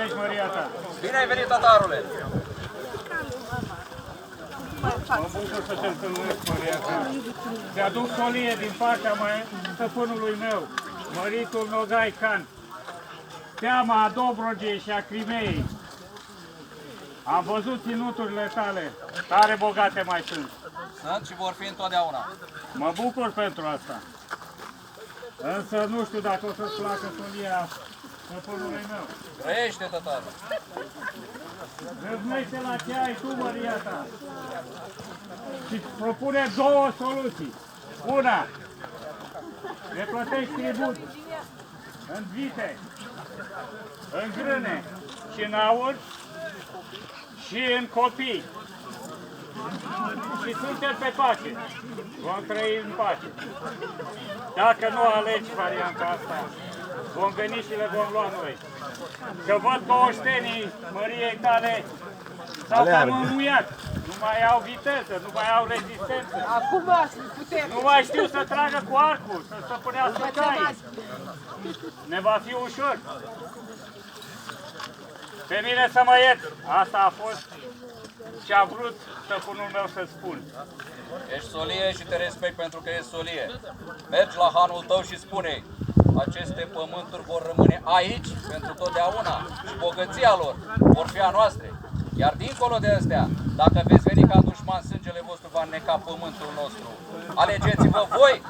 trăiești, Maria ta. Bine ai venit, tătarule! Mă bucur să te întâlnesc, Maria ta. Ți-aduc solie din partea stăpânului meu, măritul Nogai Khan, teama a Dobrogei și a Crimeei. Am văzut ținuturile tale, tare bogate mai sunt. Sunt și vor fi întotdeauna. Mă bucur pentru asta. Însă nu știu dacă o să-ți placă solia stăpânului meu. Trăiește, tătarul! Râvnește la ce ai tu, Maria ta. Și propune două soluții. Una, le plătești tribut în vite, în grâne și în aur și în copii. Și suntem pe pace. Vom trăi în pace. Dacă nu alegi varianta asta, vom veni și le vom lua noi. Că văd că oștenii Măriei tale s-au cam înmuiat. Nu mai au viteză, nu mai au rezistență. Acum putem. Nu mai știu să tragă cu arcul, să stăpânească caii. Ne va fi ușor. Pe mine să mă iert. Asta a fost ce a vrut stăpânul meu să spun. Ești solie și te respect pentru că ești solie. Mergi la hanul tău și spune-i: aceste pământuri vor rămâne aici pentru totdeauna și bogăția lor vor fi a noastre. Iar dincolo de astea, dacă veți veni ca dușman, sângele vostru va înneca pământul nostru. Alegeți-vă voi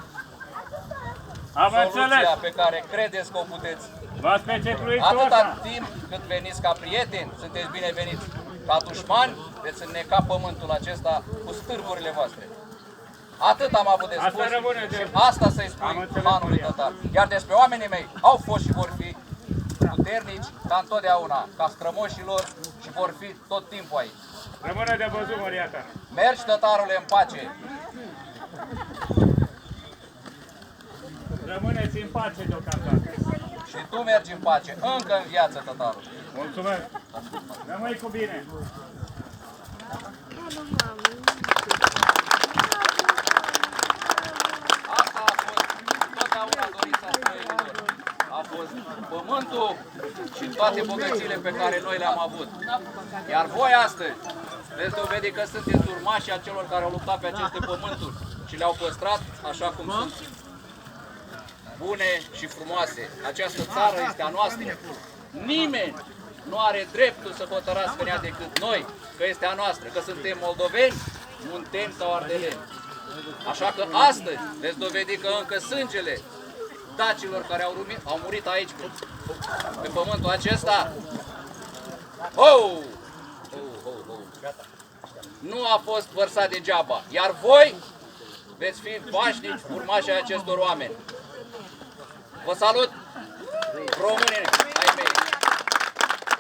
soluția pe care credeți că o puteți. V-ați pecetluit Atâta timp cât veniți ca prieteni, sunteți bineveniți. Ca dușmani, veți înneca pământul acesta cu stârvurile voastre. Atât am avut de spus și asta să-i spui hanului tătar. Iar despre oamenii mei, au fost și vor fi puternici ca întotdeauna, ca strămoșilor și vor fi tot timpul aici. Rămâne de văzut, Maria ta. Mergi, tătarule, în pace. Rămâneți în pace deocamdată. Și tu mergi în pace, încă în viață, tătarul. Mulțumesc. Rămâi cu bine. Asta a fost totdeauna dorința străinilor. A fost pământul și toate bogățiile pe care noi le-am avut. Iar voi astăzi veți dovedi că sunteți urmașii acelor care au luptat pe aceste pământuri și le-au păstrat așa cum sunt. Bune și frumoase. Această țară este a noastră. Nimeni nu are dreptul să hotărască în ea decât noi, că este a noastră, că suntem moldoveni, munteni sau ardeleni. Așa că astăzi veți dovedi că încă sângele dacilor care au murit aici pe pământul acesta nu a fost vărsat degeaba. Iar voi veți fi pașnici urmașii acestor oameni. Vă salut, români ai mei!